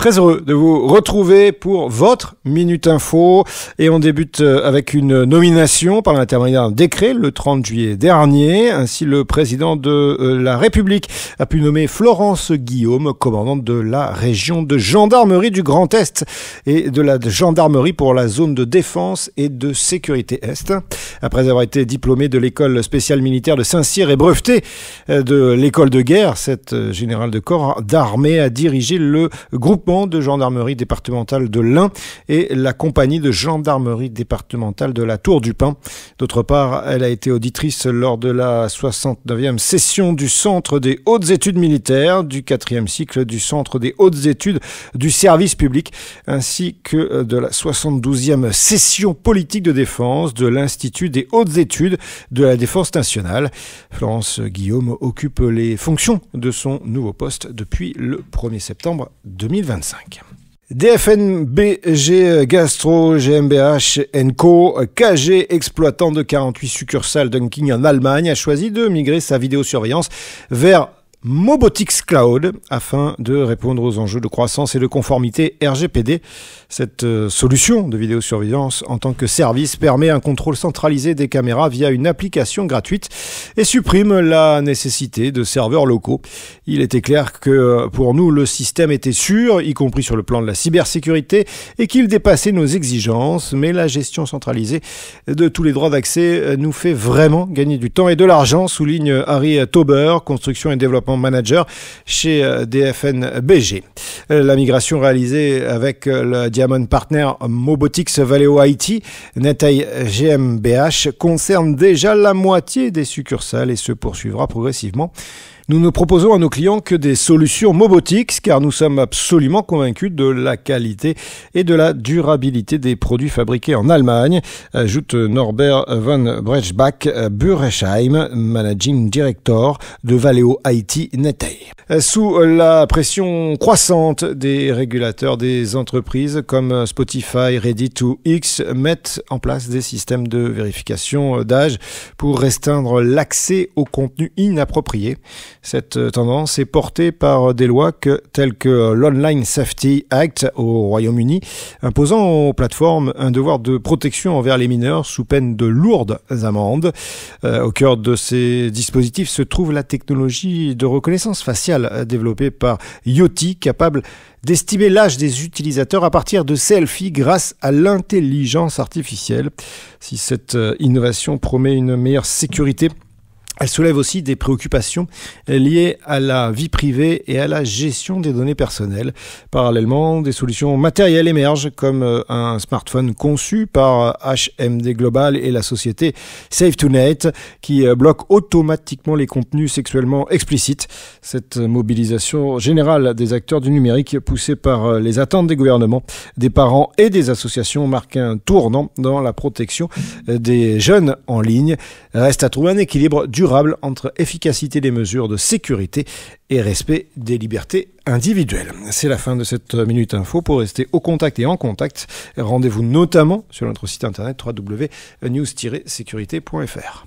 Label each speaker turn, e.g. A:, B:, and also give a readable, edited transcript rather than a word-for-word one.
A: Très heureux de vous retrouver pour votre Minute Info et on débute avec une nomination par l'intermédiaire d'un décret le 30 juillet dernier. Ainsi, le président de la République a pu nommer Florence Guillaume, commandante de la région de gendarmerie du Grand Est et de la gendarmerie pour la zone de défense et de sécurité Est. Après avoir été diplômée de l'école spéciale militaire de Saint-Cyr et brevetée de l'école de guerre, cette générale de corps d'armée a dirigé le groupement de gendarmerie départementale de l'Ain et la compagnie de gendarmerie départementale de la Tour du Pin. D'autre part, elle a été auditrice lors de la 69e session du Centre des hautes études militaires, du 4e cycle du Centre des hautes études du service public, ainsi que de la 72e session politique de défense de l'Institut des hautes études de la défense nationale. Florence Guillaume occupe les fonctions de son nouveau poste depuis le 1er septembre 2025. DFN-BG Gastro GmbH & Co, KG, exploitant de 48 succursales Dunking en Allemagne, a choisi de migrer sa vidéosurveillance vers Mobotix Cloud afin de répondre aux enjeux de croissance et de conformité RGPD. Cette solution de vidéosurveillance en tant que service permet un contrôle centralisé des caméras via une application gratuite et supprime la nécessité de serveurs locaux. Il était clair que pour nous, le système était sûr, y compris sur le plan de la cybersécurité, et qu'il dépassait nos exigences, mais la gestion centralisée de tous les droits d'accès nous fait vraiment gagner du temps et de l'argent, souligne Harry Tauber, construction et développement manager chez DFN-BG. La migration réalisée avec le Diamond Partner Mobotix Valeo IT, Netail GmbH, concerne déjà la moitié des succursales et se poursuivra progressivement. Nous ne proposons à nos clients que des solutions Mobotix car nous sommes absolument convaincus de la qualité et de la durabilité des produits fabriqués en Allemagne, ajoute Norbert van Brechbach Buresheim, Managing Director de Valeo IT Netail. Sous la pression croissante des régulateurs, des entreprises comme Spotify, Reddit ou X mettent en place des systèmes de vérification d'âge pour restreindre l'accès aux contenus inappropriés. Cette tendance est portée par des lois telles que l'Online Safety Act au Royaume-Uni, imposant aux plateformes un devoir de protection envers les mineurs sous peine de lourdes amendes. Au cœur de ces dispositifs se trouve la technologie de reconnaissance faciale développée par Yoti, capable d'estimer l'âge des utilisateurs à partir de selfies grâce à l'intelligence artificielle. Si cette innovation promet une meilleure sécurité, elle soulève aussi des préoccupations liées à la vie privée et à la gestion des données personnelles. Parallèlement, des solutions matérielles émergent comme un smartphone conçu par HMD Global et la société Safe2Net qui bloque automatiquement les contenus sexuellement explicites. Cette mobilisation générale des acteurs du numérique poussée par les attentes des gouvernements, des parents et des associations marque un tournant dans la protection des jeunes en ligne. Reste à trouver un équilibre durable entre efficacité des mesures de sécurité et respect des libertés individuelles. C'est la fin de cette Minute Info. Pour rester au contact et en contact, rendez-vous notamment sur notre site internet www.news-sécurité.fr.